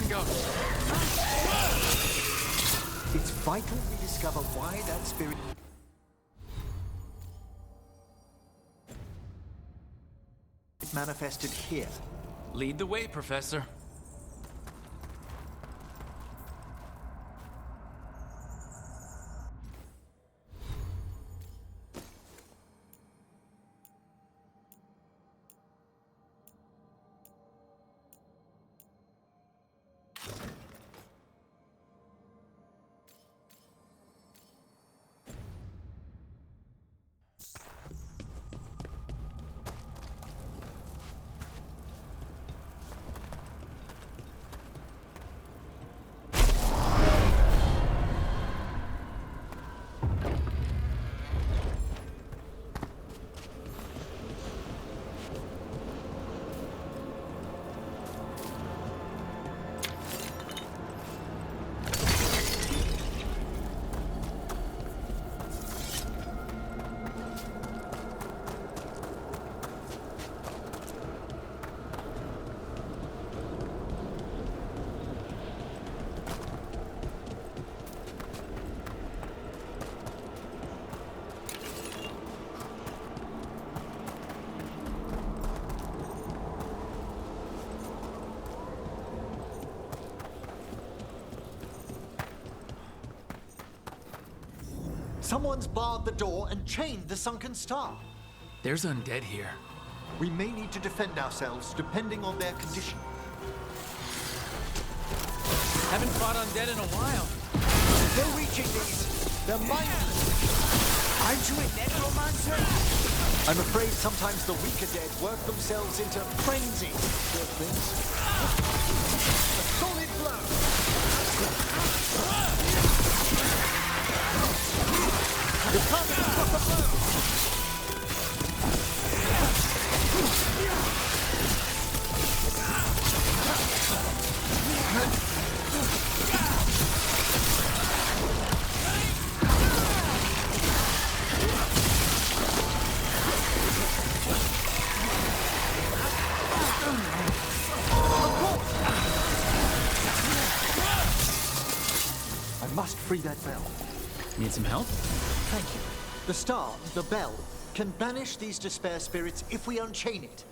go. It's vital we discover why that spirit manifested here. Lead the way, Professor. Someone's barred the door and chained the sunken star. There's undead here. We may need to defend ourselves depending on their condition. Haven't fought undead in a while. No reaching these. They're mindless. Aren't you a necromancer? I'm afraid sometimes the weaker dead work themselves into frenzy. Good things. A solid blow. The target struck a blow. I must free that bell. Need some help? Thank you. The star, the bell, can banish these despair spirits if we unchain it.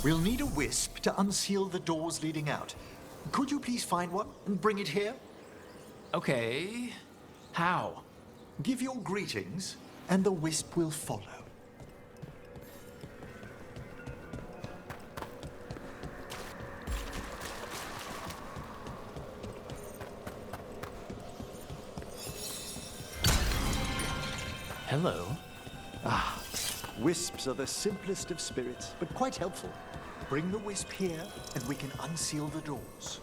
We'll need a wisp to unseal the doors leading out. Could you please find one and bring it here? Okay. How? Give your greetings, and the wisp will follow. Hello. Wisps are the simplest of spirits, but quite helpful. Bring the wisp here, and we can unseal the doors.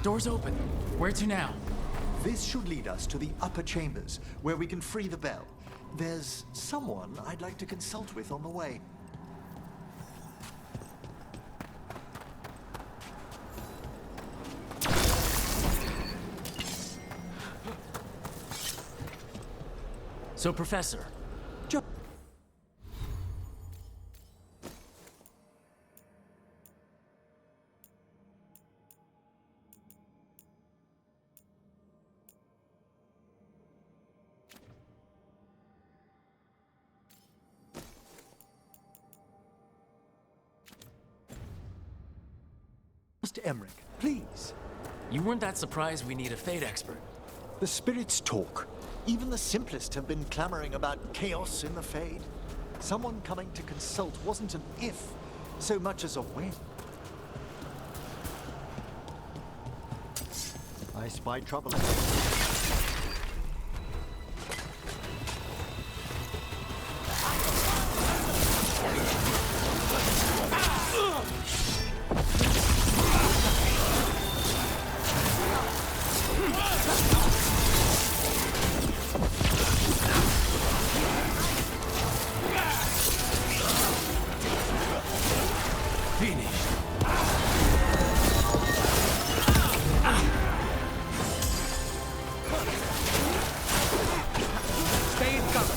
Door's open. Where to now? This should lead us to the upper chambers, where we can free the bell. There's someone I'd like to consult with on the way. So, Professor, Mr. Emmerich, please. you weren't that surprised we need a fate expert. The spirits talk. Even the simplest have been clamoring about chaos in the Fade. Someone coming to consult wasn't an if, so much as a whim. I spy trouble ahead. Stay in cover.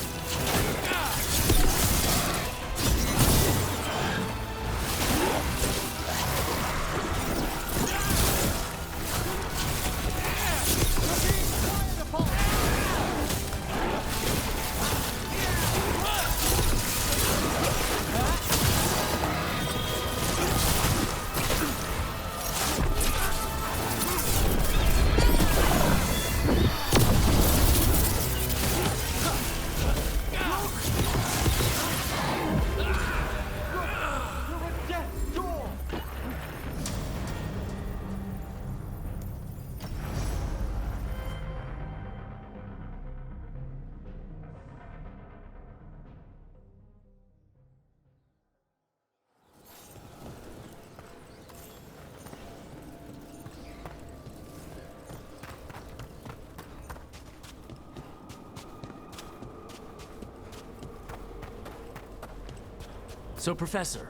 So, Professor,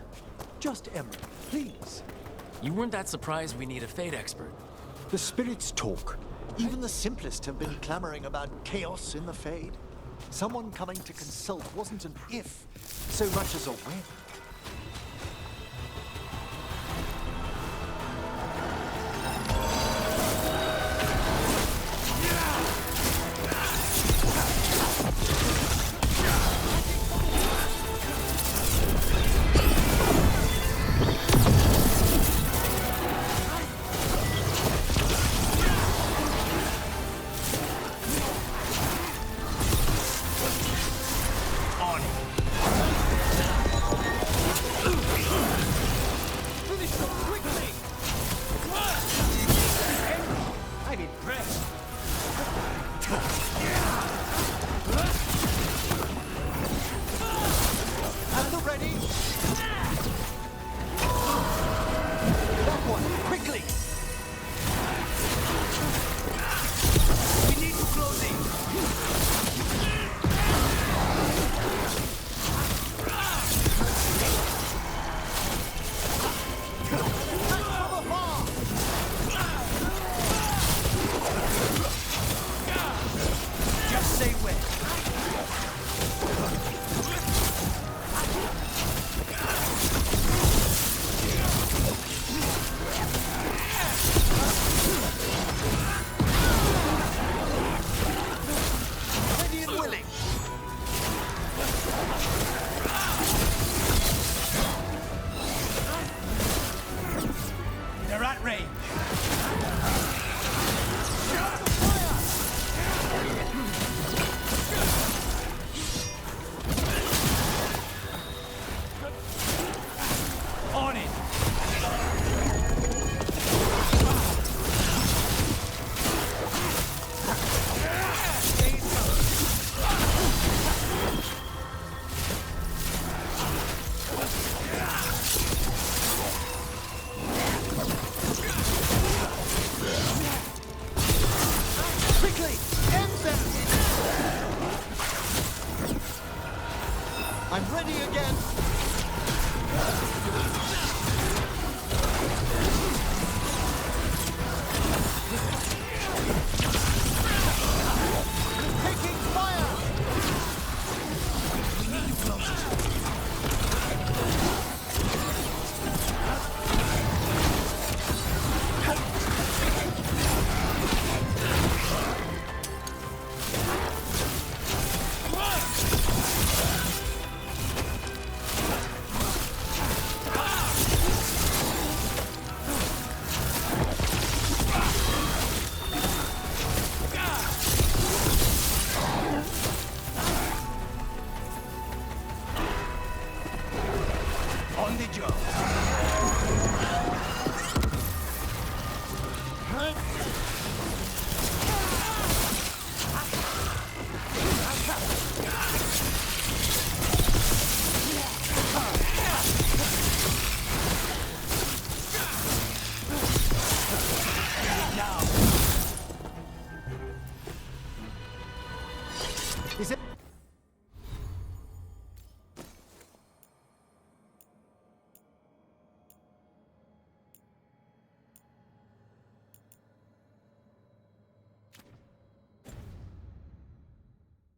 Just Emerald, please. you weren't that surprised we need a fate expert. The spirits talk. Even the simplest have been clamoring about chaos in the Fade. Someone coming to consult wasn't an if, so much as a when. On it.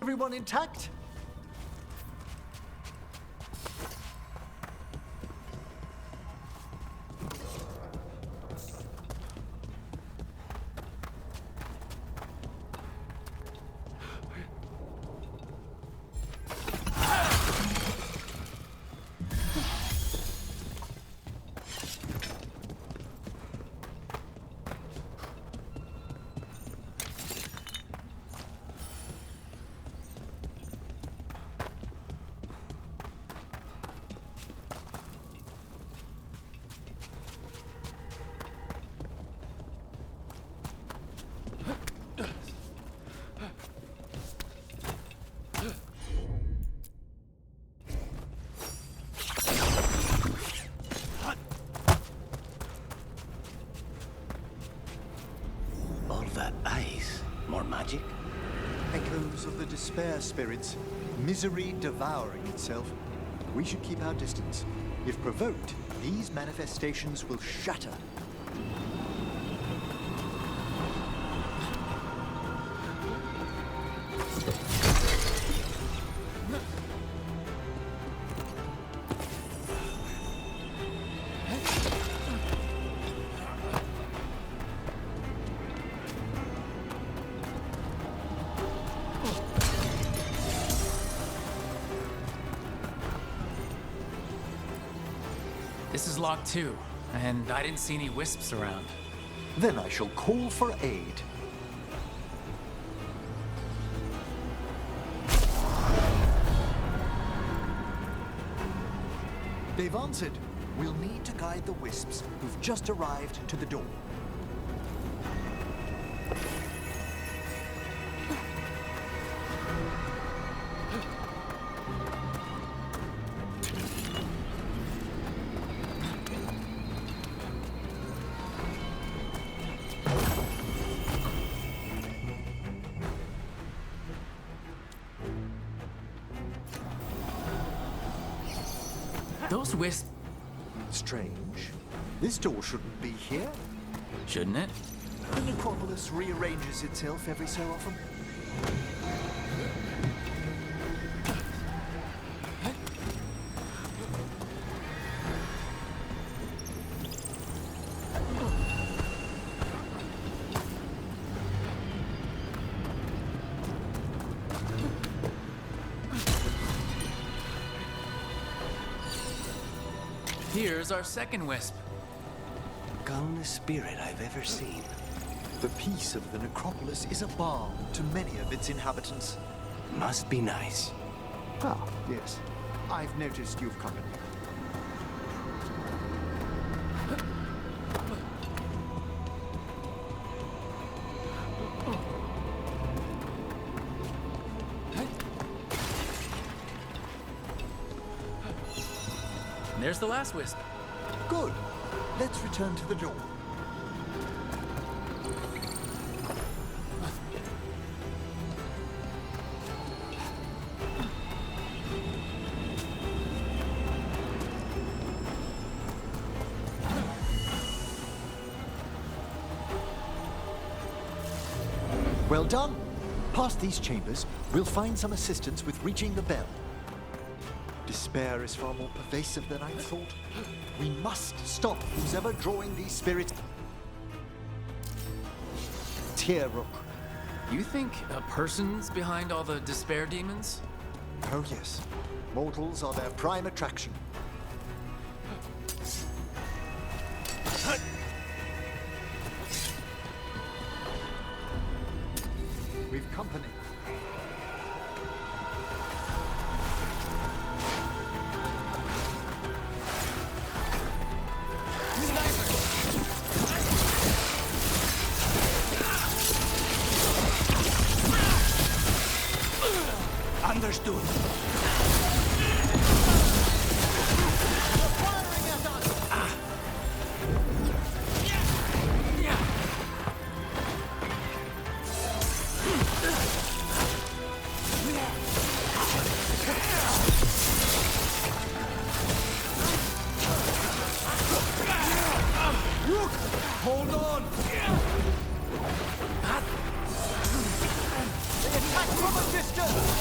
Everyone intact? All that ice. More magic? Echoes of the despair spirits, misery devouring itself. We should keep our distance. If provoked, these manifestations will shatter. This is locked too, and I didn't see any wisps around. Then I shall call for aid. They've answered. We'll need to guide the wisps who've just arrived to the door. Those wisps, Strange. This door shouldn't be here. shouldn't it? The necropolis rearranges itself every so often. Here's our second wisp. Calmest spirit I've ever seen. The peace of the necropolis is a balm to many of its inhabitants. Must be nice. Ah, yes. I've noticed you've company. And there's the last wisp. Good. Let's return to the door. Well done. Past these chambers, we'll find some assistance with reaching the bell. Despair is far more pervasive than I thought. We must stop who's ever drawing these spirits. Tierrook. You think a person's behind all the despair demons? Oh yes. Mortals are their prime attraction. We've company. Understood. Hold on! They attack from a distance!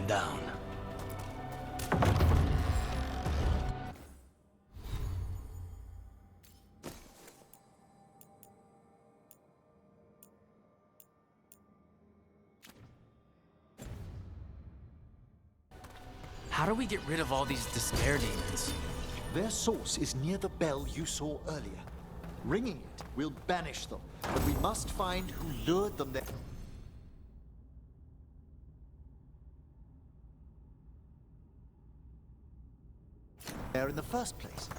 them down. How do we get rid of all these despair demons? Their source is near the bell you saw earlier. Ringing it will banish them, but we must find who lured them there in the first place.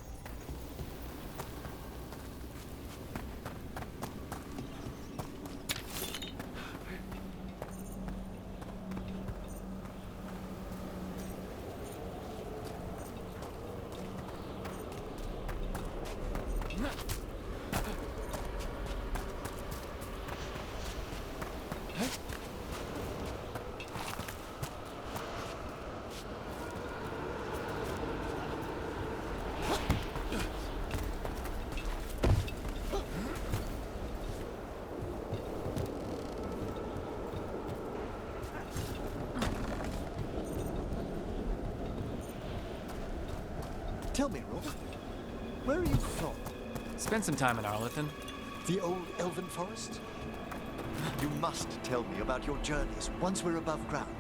Tell me, Rob, where are you from? Spend some time in Arlington. The old elven forest? You must tell me about your journeys once we're above ground.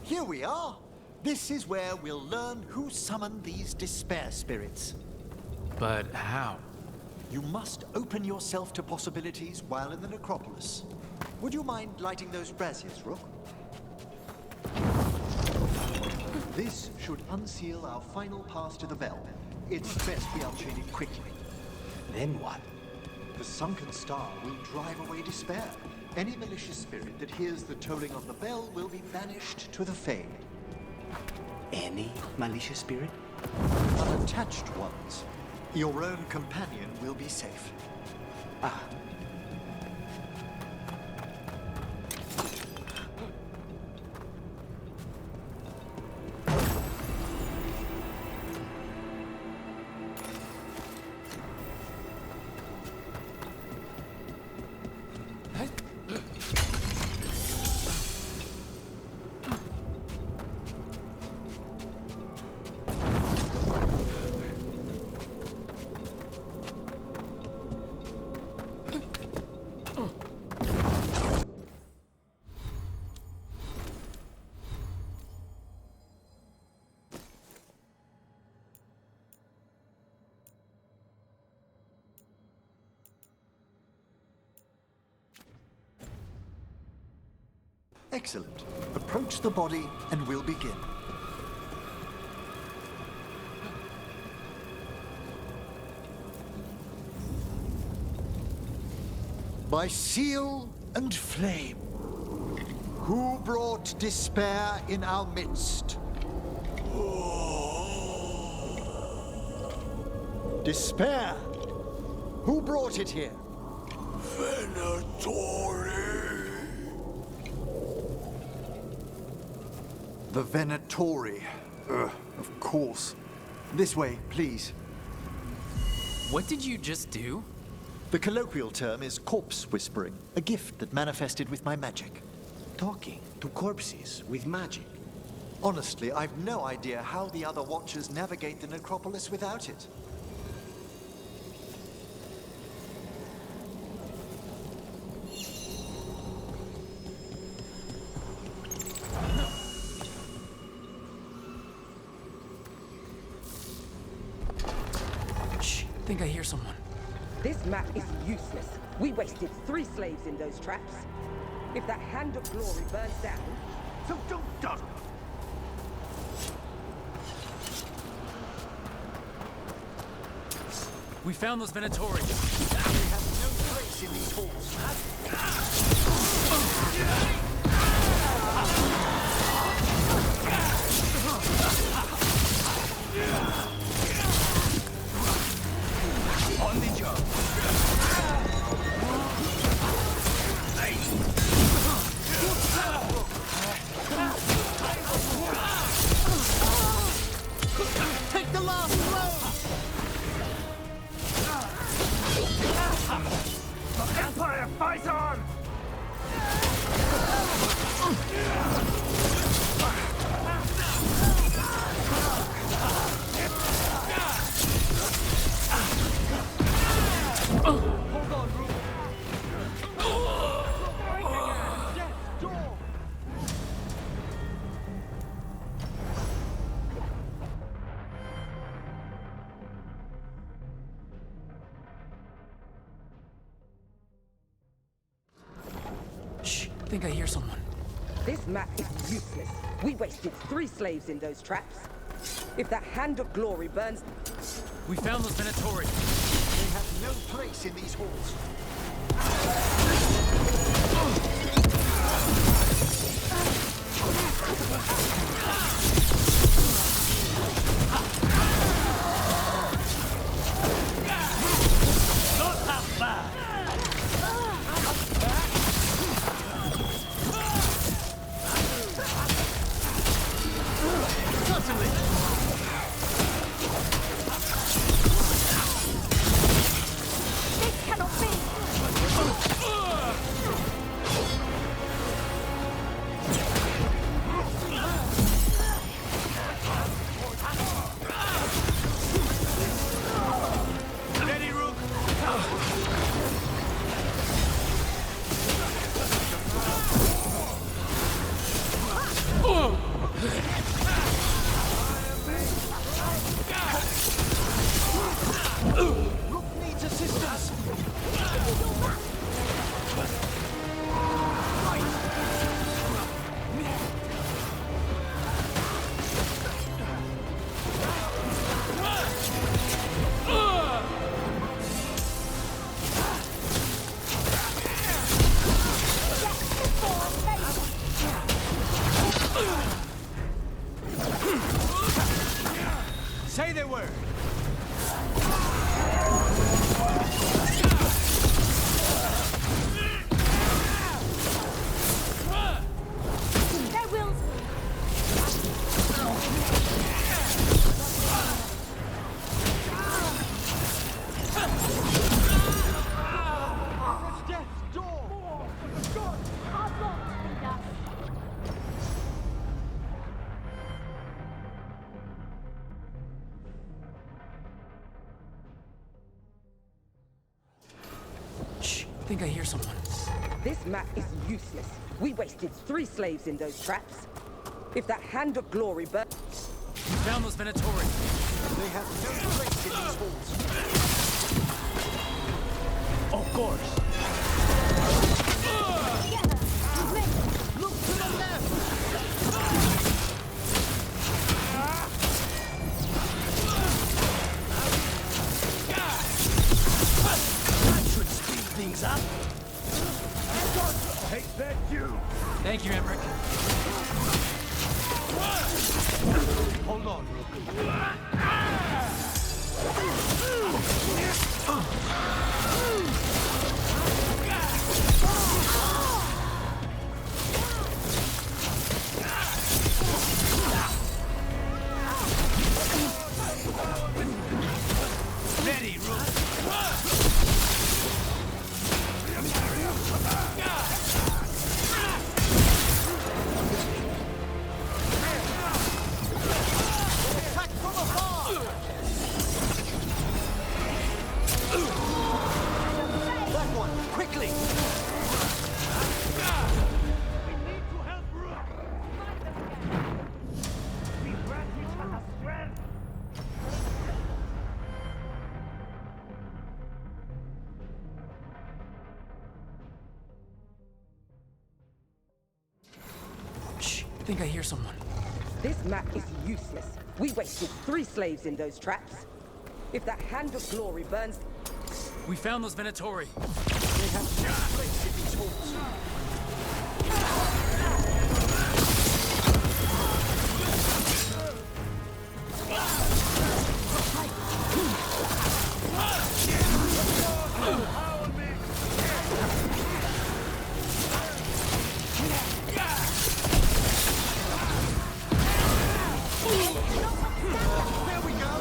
Here we are. This is where we'll learn who summoned these despair spirits. But how? You must open yourself to possibilities while in the necropolis. Would you mind lighting those braziers, Rook? This should unseal our final pass to the bell. It's best we unchain it quickly. Then what? The sunken star will drive away despair. Any malicious spirit that hears the tolling of the bell will be banished to the Fade. Any malicious spirit? Unattached ones. Your own companion will be safe. Ah. Excellent. Approach the body and we'll begin. By seal and flame, who brought despair in our midst? Despair! Who brought it here? The Venatori. Of course. This way, please. What did you just do? The colloquial term is corpse whispering, a gift that manifested with my magic. Talking to corpses with magic. Honestly, I've no idea how the other Watchers navigate the necropolis without it. Shh, I think I hear someone. This map is useless. We wasted 3 slaves in those traps. If that Hand of Glory burns down... So don't dawdle. We found those Venatori. They have no place in these halls. On the job. Take the last blow! The Empire fights on! Hold on, Ruben. Death's door! Shh, I think I hear someone. This map is useless. We wasted 3 slaves in those traps. If that Hand of Glory burns... We found those Venatori. They have no place in these halls. Not half bad! This cannot be! Ready, Rook? Rook needs assistance. Say the word! Their wills Death's door! are blocked in dust. Shh, I think I hear someone. This map is useless. We wasted 3 slaves in those traps. If that Hand of Glory burns... We found those Venatori. They have no place in these halls. Of course. Look to the left! That should speed things up. Take that, you! Thank you, Emmerich. Hold on, Rook. think I hear someone. This map is useless. We wasted 3 slaves in those traps. If that hand of glory burns... We found those Venatori. They have place in these halls. There we go.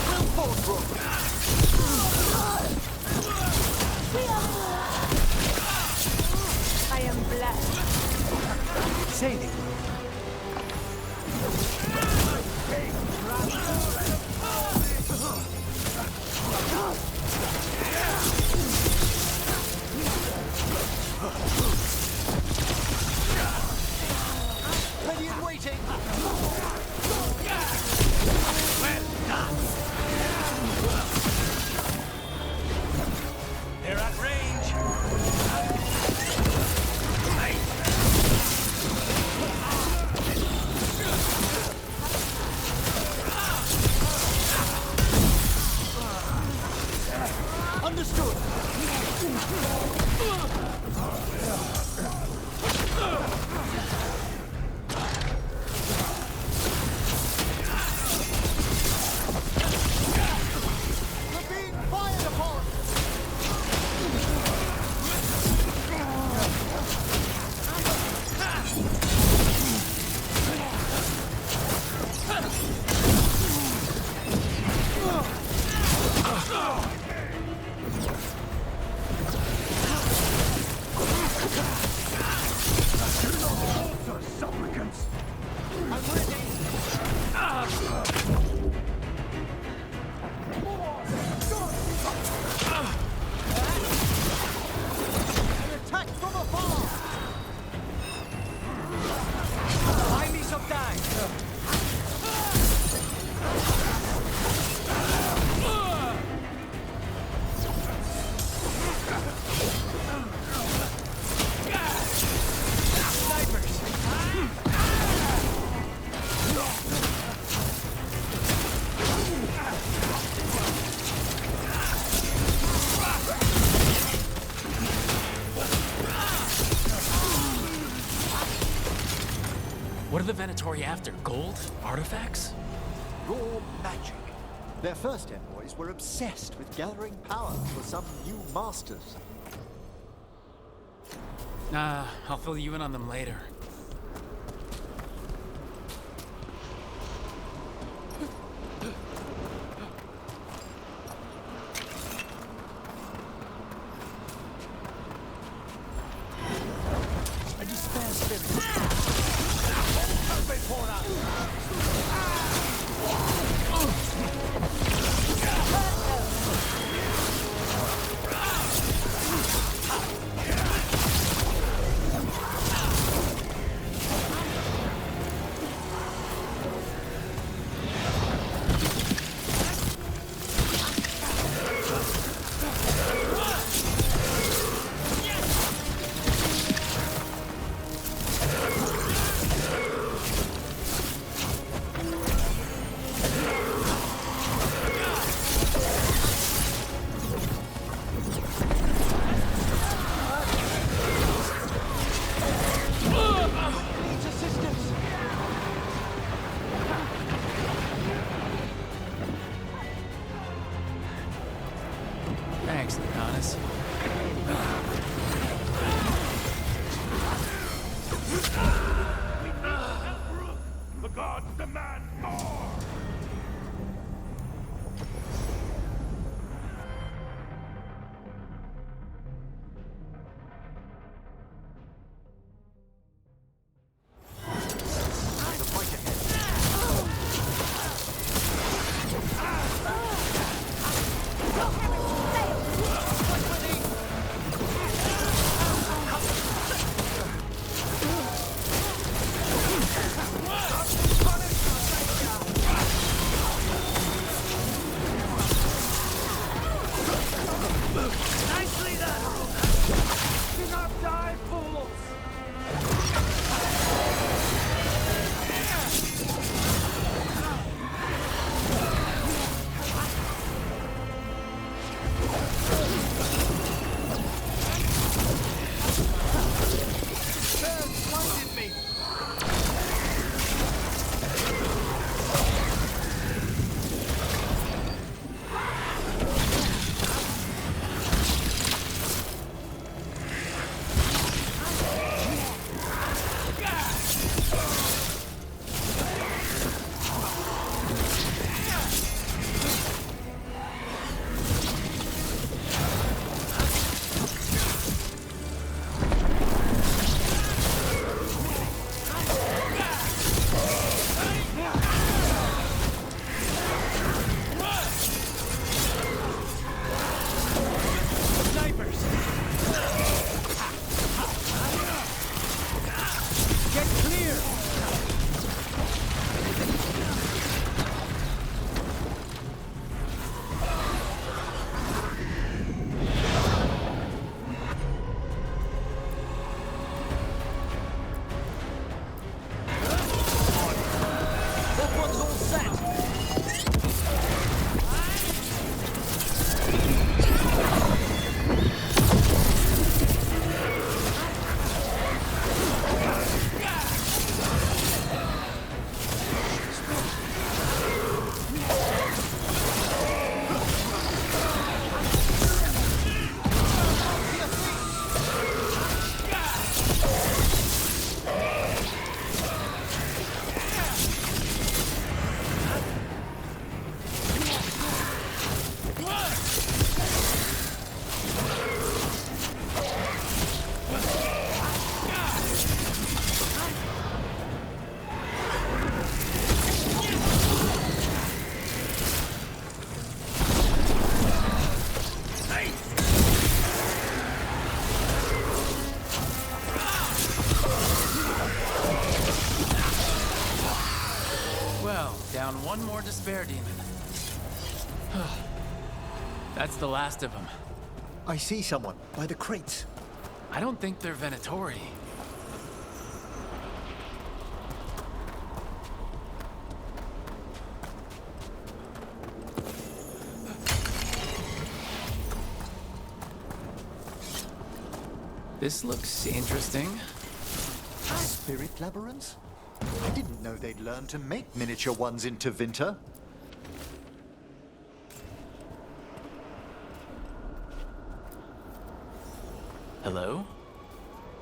Well fought, Rook. I am blessed. Sailing. Ready and waiting. They're at range. Understood. We're being fired upon. Supplicants. I'm ready. An attack from afar. Buy me some time. What are the Venatori after? Gold? Artifacts? Raw magic. Their first envoys were obsessed with gathering power for some new masters. Nah, I'll fill you in on them later. A despair spirit. one more despair demon. That's the last of them. I see someone by the crates. I don't think they're Venatori. This looks interesting. Spirit labyrinths? I didn't know they'd learn to make miniature ones in Tevinter. Hello?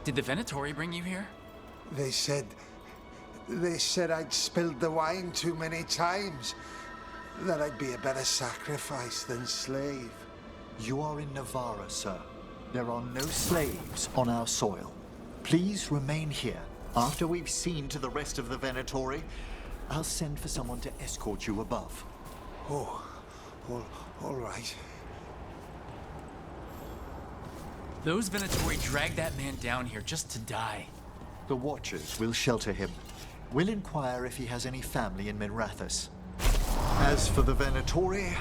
Did the Venatori bring you here? They said I'd spilled the wine too many times. That I'd be a better sacrifice than slave. You are in Navarra, sir. There are no slaves on our soil. Please remain here. After we've seen to the rest of the Venatori, I'll send for someone to escort you above. Oh, all right. Those Venatori dragged that man down here just to die. The Watchers will shelter him. We'll inquire if he has any family in Minrathous. As for the Venatori,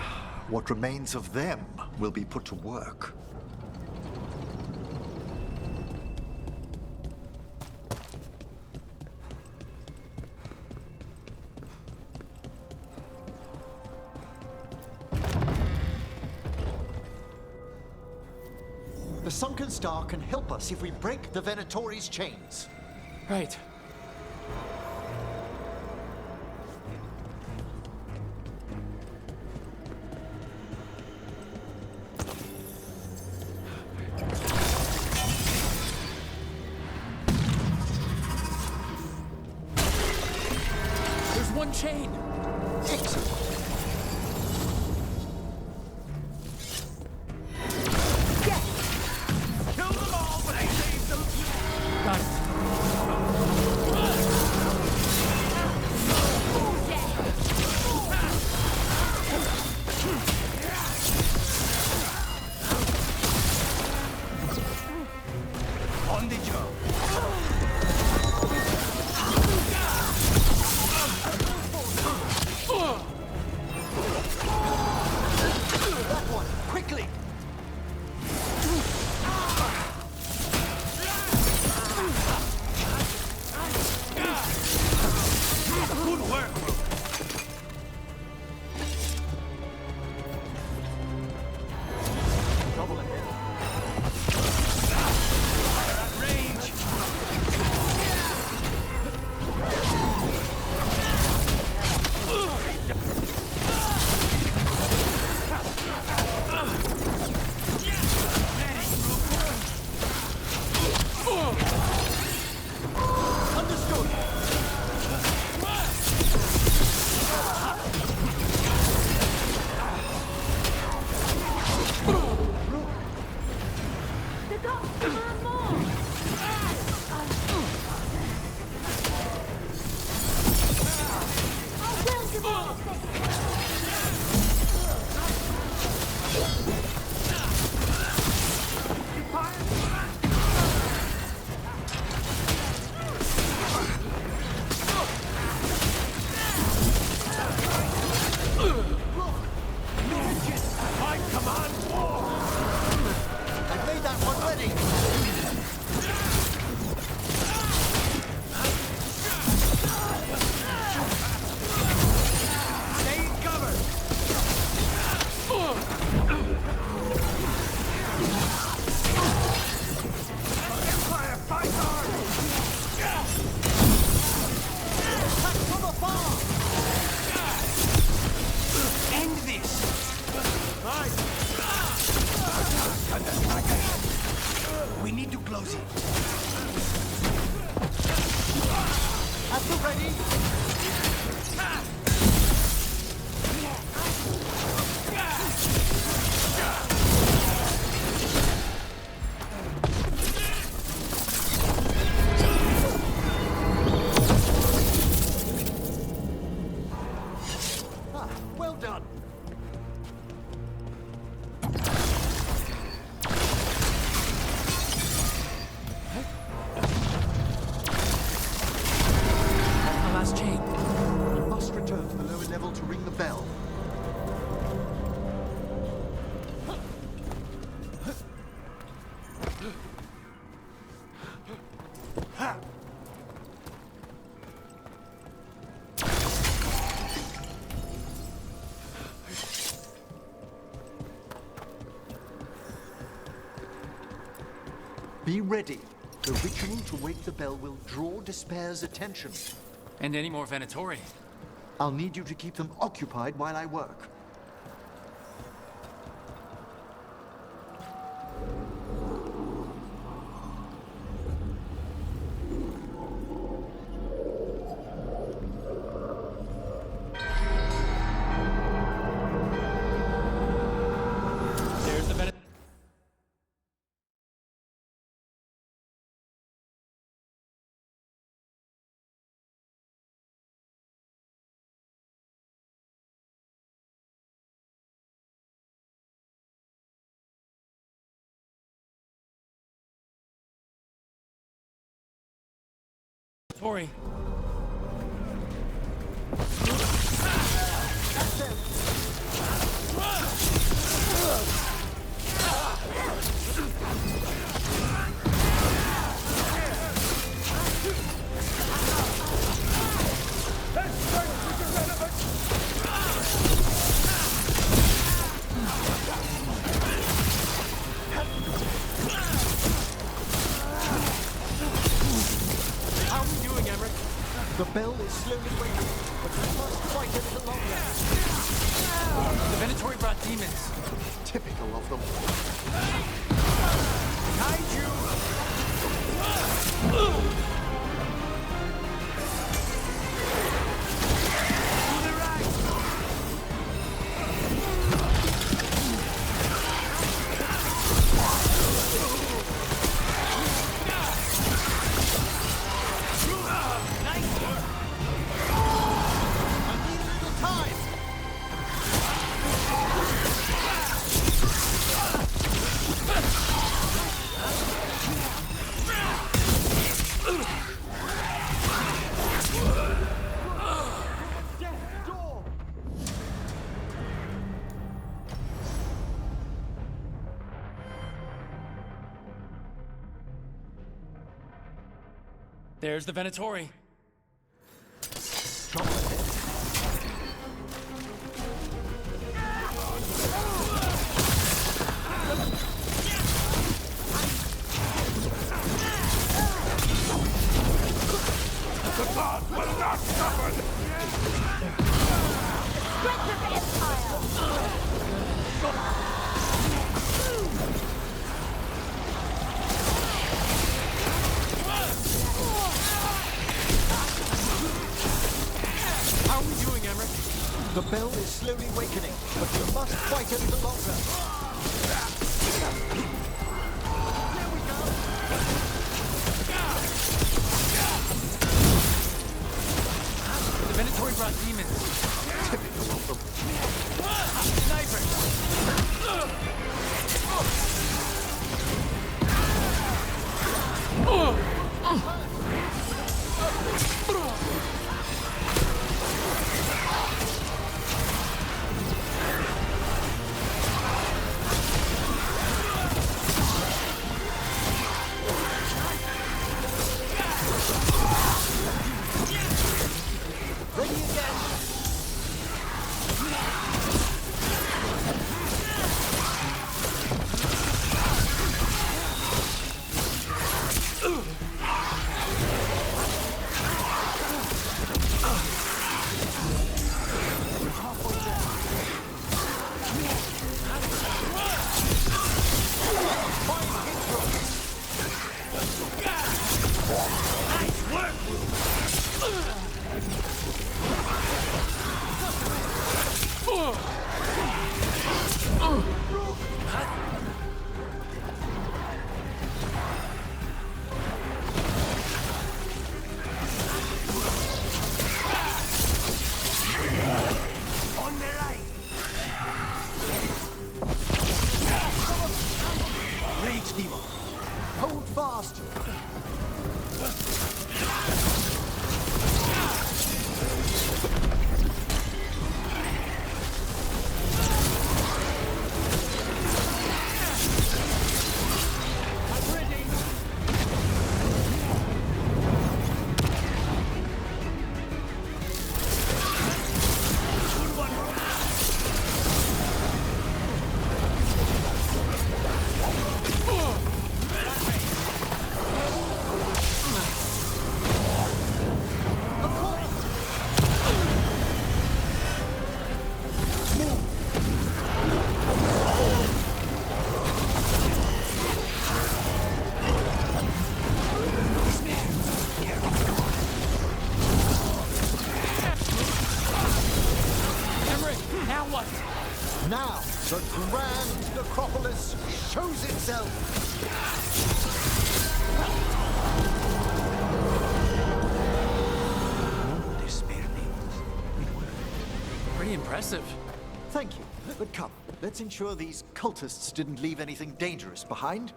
what remains of them will be put to work. The Sunken Star can help us if we break the Venatori's chains. Right. There's one chain. Excellent. Kill them all, but I saved them. Got it. On the job. That one, quickly! Good work. Trouble ahead. At range. Understood. The doctor and more! I will demolish this! My command war. I've made that one ready. Stay in cover. Empire, fight hard. Attack from afar! End this. Right. We need to close it. At the ready. Ah, well done. That's the last chain. We must return Be ready. The ritual to wake the bell will draw Despair's attention. And any more Venatori? I'll need you to keep them occupied while I work. There's the Venatori. How are we doing, Emmerich? The bell is slowly waking, but we must fight a little longer. The Venatori brought demons. Typical of them. There's the Venatori. Strength of the Empire! How are we doing, Emmerich? The bell is slowly wakening, but we must fight a little longer. The Venatori brought demons. Typical of them. Sniper! Ready again. Hold fast. grand necropolis shows itself! Despair demons. Pretty impressive. Thank you. But come, let's ensure these cultists didn't leave anything dangerous behind.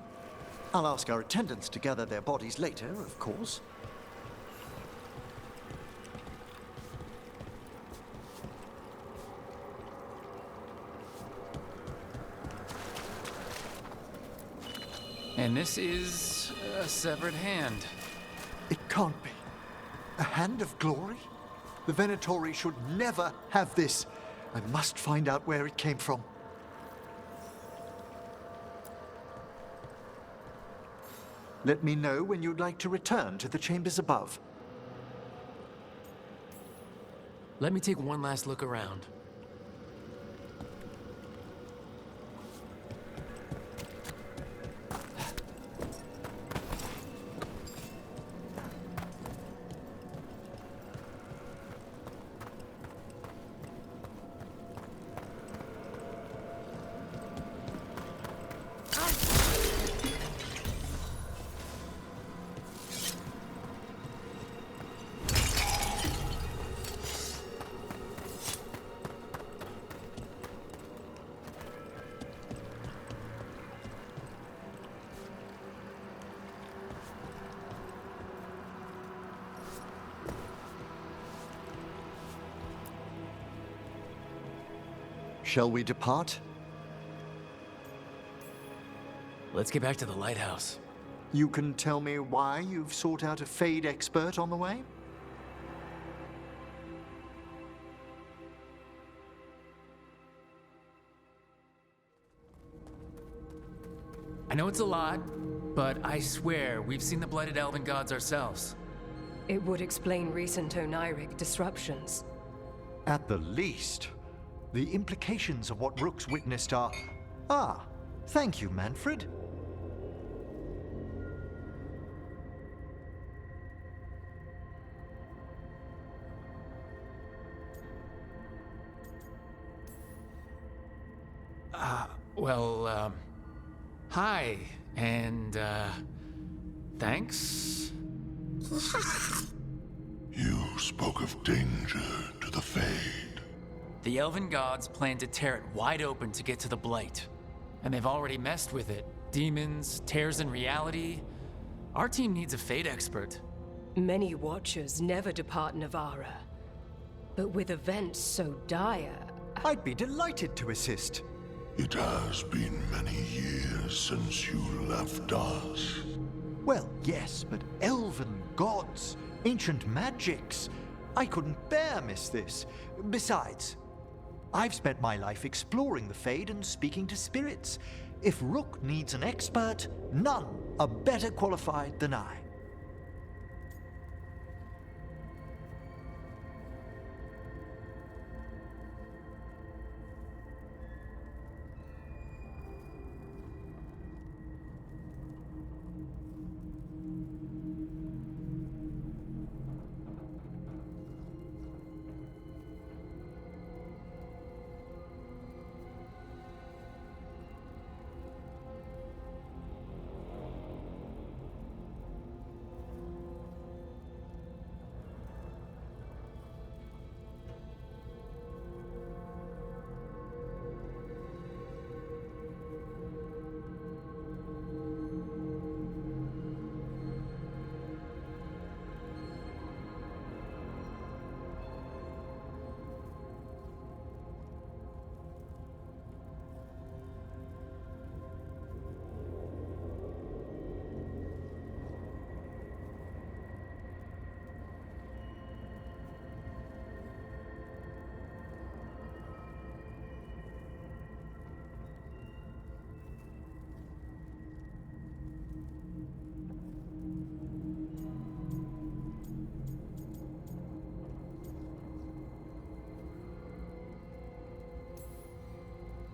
I'll ask our attendants to gather their bodies later, of course. And this is a severed hand. It can't be. A hand of glory? The Venatori should never have this. I must find out where it came from. Let me know when you'd like to return to the chambers above. Let me take one last look around. Shall we depart? Let's get back to the lighthouse. You can tell me why you've sought out a Fade expert on the way? I know it's a lot, but I swear we've seen the blighted elven gods ourselves. It would explain recent Oniric disruptions. At the least. The implications of what Rook's witnessed are... Ah, thank you, Manfred. Hi, and, thanks? You spoke of danger to the Fade. The elven gods plan to tear it wide open to get to the Blight. And they've already messed with it. Demons, tears in reality. Our team needs a Fade expert. Many Watchers never depart Navara. But with events so dire... I'd be delighted to assist. It has been many years since you left us. Well, yes, but elven gods, ancient magics. I couldn't bear miss this. Besides, I've spent my life exploring the Fade and speaking to spirits. If Rook needs an expert, none are better qualified than I.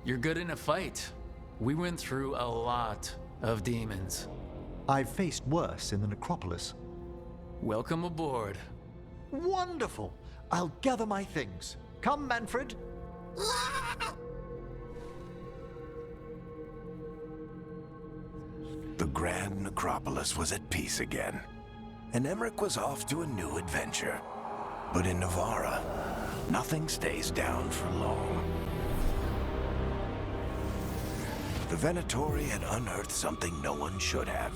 You're good in a fight. We went through a lot of demons. I've faced worse in the necropolis. Welcome aboard. Wonderful! I'll gather my things. Come, Manfred. grand necropolis was at peace again, and Emmerich was off to a new adventure. But in Navarra, nothing stays down for long. The Venatori had unearthed something no one should have,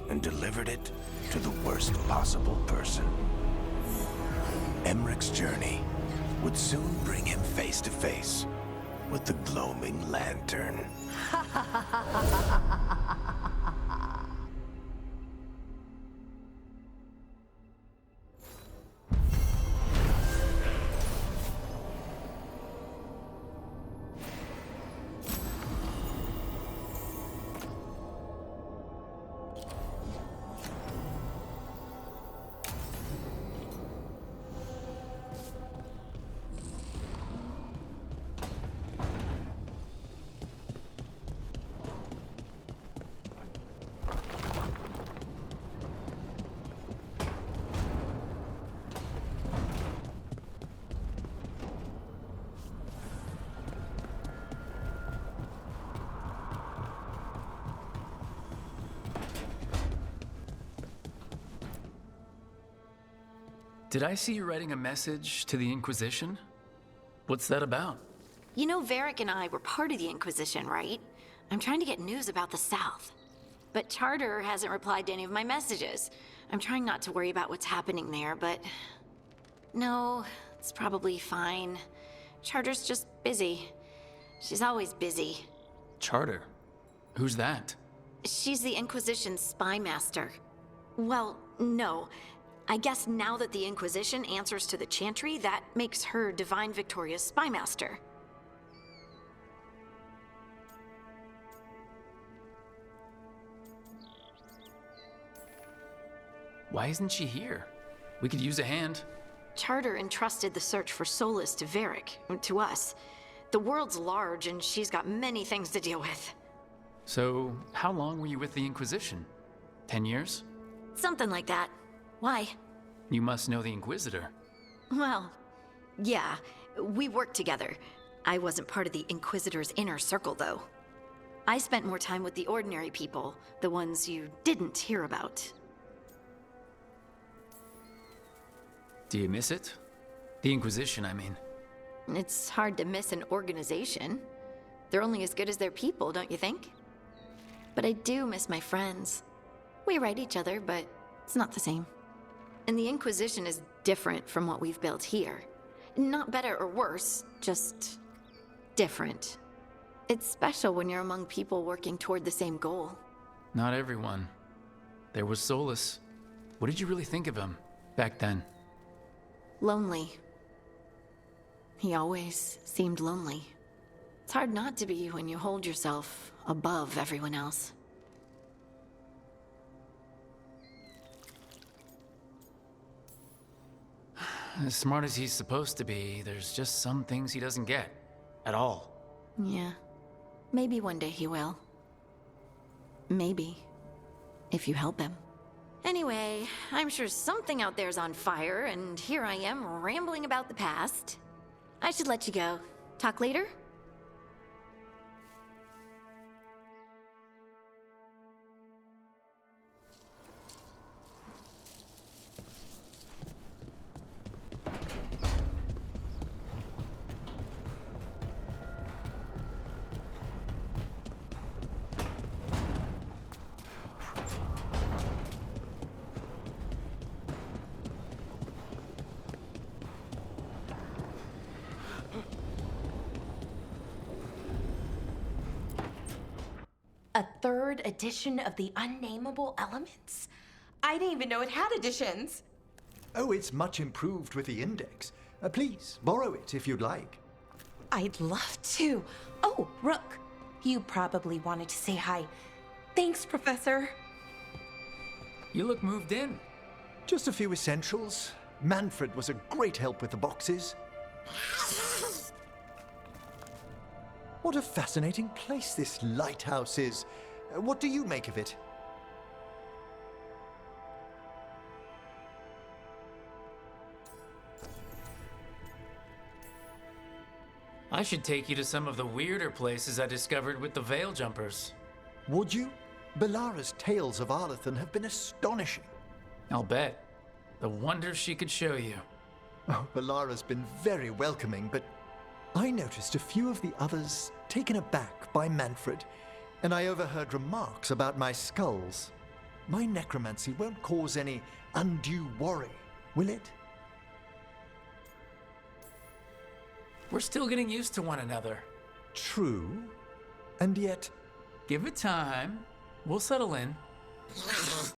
and delivered it to the worst possible person. Emmerich's journey would soon bring him face to face with the gloaming lantern. Did I see you writing a message to the Inquisition? What's that about? You know, Varric and I were part of the Inquisition, right? I'm trying to get news about the South. But Charter hasn't replied to any of my messages. I'm trying not to worry about what's happening there, but... No, it's probably fine. Charter's just busy. She's always busy. Charter? Who's that? She's the Inquisition's spy master. Well, no. I guess now that the Inquisition answers to the Chantry, that makes her Divine Victoria's spy master. Why isn't she here? We could use a hand. Charter entrusted the search for Solus to Varric, to us. The world's large, and she's got many things to deal with. So, how long were you with the Inquisition? 10 years? Something like that. Why? You must know the Inquisitor. Well, yeah, we worked together. I wasn't part of the Inquisitor's inner circle, though. I spent more time with the ordinary people, the ones you didn't hear about. Do you miss it? The Inquisition, I mean. It's hard to miss an organization. They're only as good as their people, don't you think? But I do miss my friends. We write each other, but it's not the same. And the Inquisition is different from what we've built here. Not better or worse, just different. It's special when you're among people working toward the same goal. Not everyone. There was Solus. What did you really think of him back then? Lonely. He always seemed lonely. It's hard not to be when you hold yourself above everyone else. As smart as he's supposed to be, there's just some things he doesn't get. At all. Yeah. Maybe one day he will. Maybe. If you help him. Anyway, I'm sure something out there's on fire, and here I am rambling about the past. I should let you go. Talk later? A third edition of the Unnameable Elements? I didn't even know it had editions. Oh, it's much improved with the index. Please, borrow it if you'd like. I'd love to. Oh, Rook, you probably wanted to say hi. Thanks, Professor. You look moved in. Just a few essentials. Manfred was a great help with the boxes. What a fascinating place this lighthouse is. What do you make of it? I should take you to some of the weirder places I discovered with the Veil Jumpers. Would you? Belara's tales of Arlathan have been astonishing. I'll bet. The wonders she could show you. Oh, Belara's been very welcoming, but I noticed a few of the others taken aback by Manfred, and I overheard remarks about my skulls. My necromancy won't cause any undue worry, will it? We're still getting used to one another. True, and yet... Give it time. We'll settle in.